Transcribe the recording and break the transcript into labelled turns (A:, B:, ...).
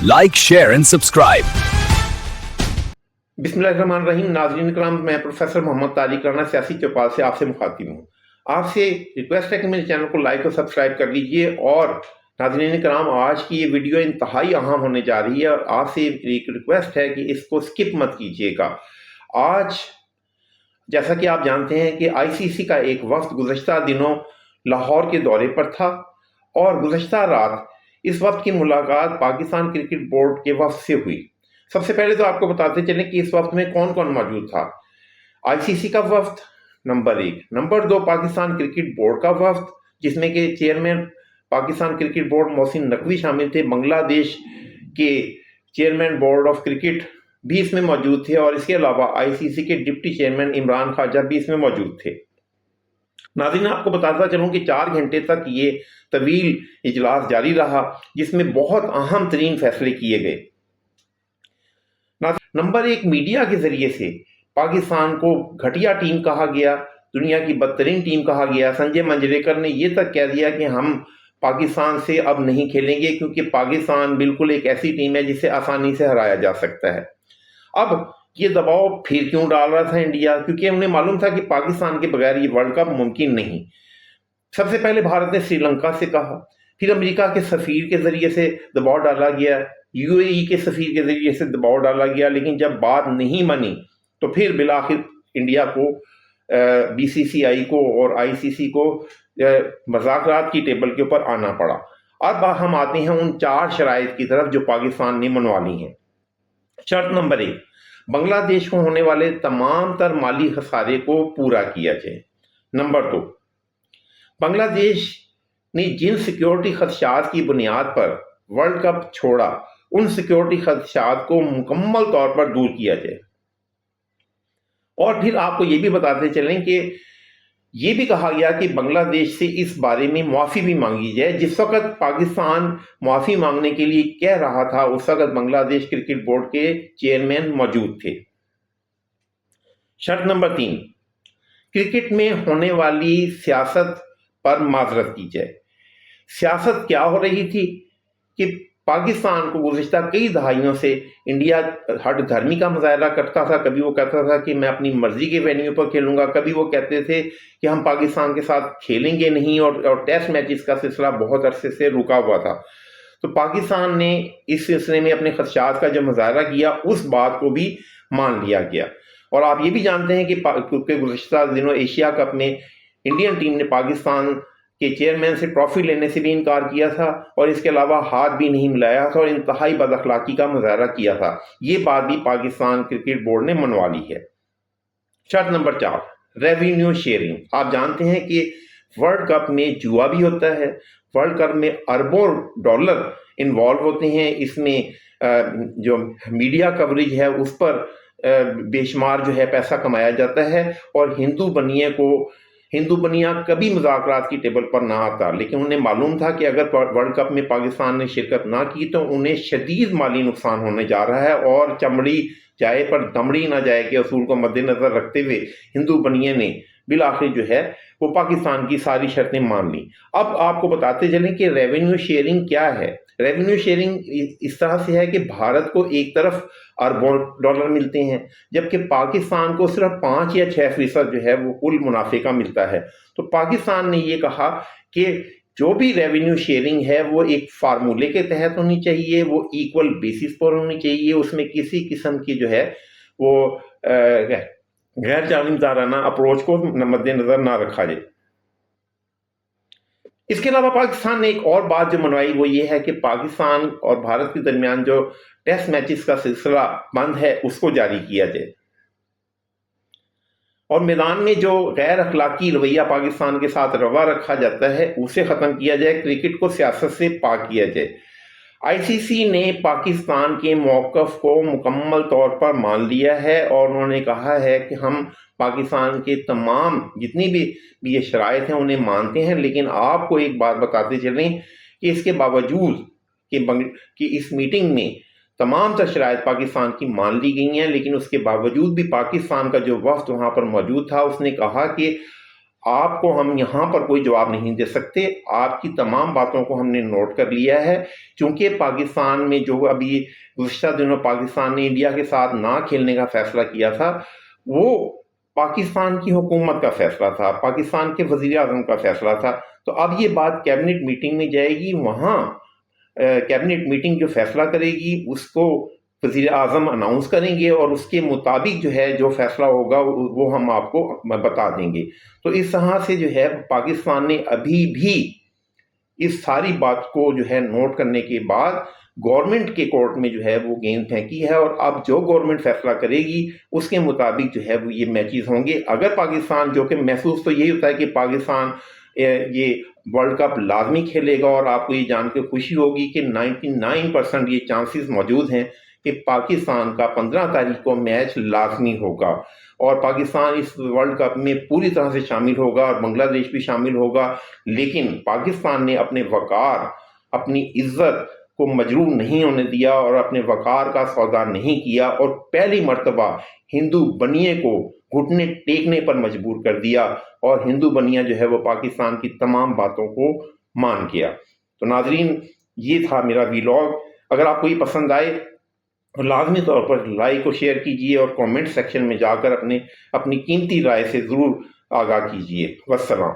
A: like, share and subscribe.
B: बिस्मिल्लाहिर्रहमानिर्रहीम। नाज़रीन कराम, मैं प्रोफेसर मोहम्मद तारिक राना सियासी चौपाल से आपसे मुखातिब हूँ। आपसे रिक्वेस्ट है कि मेरे चैनल को लाइक और सब्सक्राइब कर लीजिए। और नाज़रीन कराम, आज की ये वीडियो इंतहाई अहम होने जा रही है और आपसे एक रिक्वेस्ट है कि इसको स्किप मत कीजिएगा। आज जैसा कि आप जानते हैं कि आईसीसी का एक वफ्द गुज़श्ता दिनों लाहौर के दौरे पर था और गुज़श्ता रात इस वक्त की मुलाकात पाकिस्तान क्रिकेट बोर्ड के वफ्द से हुई। सबसे पहले तो आपको बताते चलें कि इस वक्त में कौन कौन मौजूद था। आईसीसी का वफ्द number 1, number 2 Pakistan cricket board का वफ्द, जिसमें के chairman Pakistan cricket board Mohsin Naqvi शामिल थे। बांग्लादेश के चेयरमैन बोर्ड ऑफ क्रिकेट भी इसमें मौजूद थे और इसके अलावा आईसीसी के डिप्टी चेयरमैन इमरान ख्वाजा भी इसमें मौजूद थे। नाज़रीन, आपको बताता चलूं कि 4 घंटे तक ये तवील इजलास जारी रहा, जिसमें बहुत अहम तरीन फैसले किए गए। नंबर 1, मीडिया के जरिए से पाकिस्तान को घटिया टीम कहा गया, दुनिया की बदतरीन टीम कहा गया। संजय मंजरेकर ने यह तक कह दिया कि हम पाकिस्तान से अब नहीं खेलेंगे क्योंकि पाकिस्तान बिल्कुल एक ऐसी टीम है जिसे आसानी से हराया जा सकता है। अब ये दबाव फिर क्यों डाल रहा था इंडिया? क्योंकि उन्हें मालूम था कि पाकिस्तान के बगैर ये वर्ल्ड कप मुमकिन नहीं। सबसे पहले भारत ने श्रीलंका से कहा, फिर अमेरिका के सफीर के जरिए से दबाव डाला गया, यूएई के सफीर के जरिए से दबाव डाला गया, लेकिन जब बात नहीं बनी तो फिर बिलाखिर इंडिया को, बीसीसीआई को और आईसीसी को मुज़ाकरात की टेबल के ऊपर आना पड़ा। अब हम आते हैं उन 4 शराइत की तरफ जो पाकिस्तान ने मनवा ली हैं। शर्त नंबर 1, बांग्लादेश को होने वाले तमाम तर माली खसारे को पूरा किया जाए। नंबर 2, बांग्लादेश ने जिन सिक्योरिटी खदशात की बुनियाद पर वर्ल्ड कप छोड़ा, उन सिक्योरिटी खदशात को मुकम्मल तौर पर दूर किया जाए। और फिर आपको ये भी बताते चलें कि ये भी कहा गया कि बांग्लादेश से इस बारे में मुआफ़ी भी मांगी जाए। जिस वक्त पाकिस्तान मुआफ़ी मांगने के लिए कह रहा था, उस वक्त बांग्लादेश क्रिकेट बोर्ड के चेयरमैन मौजूद थे। शर्त नंबर 3, क्रिकेट में होने वाली सियासत पर माजरत की जाए। सियासत क्या हो रही थी कि पाकिस्तान को गुज़िश्ता कई दहाइयों से इंडिया हट धर्मी का मुजाहरा करता था। कभी वो कहता था कि मैं अपनी मर्जी के वेन्यू पर खेलूंगा, कभी वो कहते थे कि हम पाकिस्तान के साथ खेलेंगे नहीं, और टेस्ट मैचेस का सिलसिला बहुत अरसे से रुका हुआ था। तो पाकिस्तान ने इस सिलसिले में अपने खदशात का जो मुजाहरा किया, उस बात को भी मान लिया गया। और आप ये भी जानते हैं कि गुज़िश्ता दिनों एशिया कप में इंडियन टीम ने पाकिस्तान के चेयरमैन से ट्रॉफी लेने से भी इनकार किया था और इसके अलावा हाथ भी नहीं मिलाया था और इंतहाई बदअखलाकी का मुजाहरा किया था। ये बात भी पाकिस्तान क्रिकेट बोर्ड ने मनवा ली है। शर्त नंबर 4, रेवेन्यू शेयरिंग। आप जानते हैं कि वर्ल्ड कप में जुआ भी होता है, वर्ल्ड कप में अरबों डॉलर इन्वॉल्व होते हैं। इसमें जो मीडिया कवरेज है उस पर बेशुमार जो है पैसा कमाया जाता है और हिंदू बनिया कभी मुज़ाकरात की टेबल पर ना आता। लेकिन उन्हें मालूम था कि अगर वर्ल्ड कप में पाकिस्तान ने शिरकत ना की तो उन्हें शदीद माली नुकसान होने जा रहा है और चमड़ी जाए पर दमड़ी ना जाए के असूल को मद्देनजर रखते हुए हिंदू बनिया ने बिलाखिर जो है वो पाकिस्तान की सारी शर्तें मान ली। अब आपको बताते चलें कि रेवेन्यू शेयरिंग क्या है। रेवेन्यू शेयरिंग इस तरह से है कि भारत को एक तरफ अरबों डॉलर मिलते हैं, जबकि पाकिस्तान को सिर्फ 5 या 6% जो है वो कुल मुनाफे का मिलता है। तो पाकिस्तान ने ये कहा कि जो भी रेवेन्यू शेयरिंग है वो एक फार्मूले के तहत होनी चाहिए, वो इक्वल बेसिस पर होनी चाहिए, उसमें किसी किस्म की जो है वो गैर जानिबदाराना अप्रोच को मद्देनजर ना रखा जाए। इसके अलावा पाकिस्तान ने एक और बात जो मनवाई वो ये है कि पाकिस्तान और भारत के दरमियान जो टेस्ट मैचेस का सिलसिला बंद है उसको जारी किया जाए और मैदान में जो गैर अखलाकी रवैया पाकिस्तान के साथ रवा रखा जाता है उसे ख़त्म किया जाए, क्रिकेट को सियासत से पाक किया जाए। आईसीसी ने पाकिस्तान के मौक़िफ़ को मुकम्मल तौर पर मान लिया है और उन्होंने कहा है कि हम पाकिस्तान के तमाम जितनी भी ये शराइत हैं उन्हें मानते हैं, लेकिन आपको एक बात बताते चलें कि इसके बावजूद कि इस मीटिंग में तमाम तर शराइत पाकिस्तान की मान ली गई हैं, लेकिन उसके बावजूद भी पाकिस्तान का जो वफ्द वहाँ पर मौजूद था उसने कहा कि آپ کو ہم یہاں پر کوئی جواب نہیں دے سکتے. آپ کی تمام باتوں کو ہم نے نوٹ کر لیا ہے. چونکہ پاکستان میں جو ابھی گزشتہ دنوں پاکستان نے انڈیا کے ساتھ نہ کھیلنے کا فیصلہ کیا تھا، وہ پاکستان کی حکومت کا فیصلہ تھا، پاکستان کے وزیر اعظم کا فیصلہ تھا. تو اب یہ بات کیبنٹ میٹنگ میں جائے گی. وہاں کیبنٹ میٹنگ جو فیصلہ کرے گی اس کو وزیر اعظم اناؤنس کریں گے، اور اس کے مطابق جو ہے جو فیصلہ ہوگا وہ ہم آپ کو بتا دیں گے. تو اس طرح سے جو ہے پاکستان نے ابھی بھی اس ساری بات کو جو ہے نوٹ کرنے کے بعد گورنمنٹ کے کورٹ میں جو ہے وہ گیند پھینکی ہے، اور اب جو گورنمنٹ فیصلہ کرے گی اس کے مطابق جو ہے وہ یہ میچز ہوں گے. اگر پاکستان، جو کہ محسوس تو یہی ہوتا ہے کہ پاکستان یہ ورلڈ کپ لازمی کھیلے گا، اور آپ کو یہ جان کے خوشی ہوگی کہ 99% یہ چانسز موجود ہیں کہ پاکستان کا 15 تاریخ کو میچ لازمی ہوگا، اور پاکستان اس ورلڈ کپ میں پوری طرح سے شامل ہوگا، اور بنگلہ دیش بھی شامل ہوگا. لیکن پاکستان نے اپنے وقار، اپنی عزت کو مجروح نہیں ہونے دیا، اور اپنے وقار کا سودا نہیں کیا، اور پہلی مرتبہ ہندو بنیے کو گھٹنے ٹیکنے پر مجبور کر دیا، اور ہندو بنیا جو ہے وہ پاکستان کی تمام باتوں کو مان گیا. تو ناظرین، یہ تھا میرا ویلاگ. اگر آپ کو یہ پسند آئے تو لازمی طور پر لائک اور شیئر کیجئے، اور کامنٹ سیکشن میں جا کر اپنی قیمتی رائے سے ضرور آگاہ کیجئے. والسلام.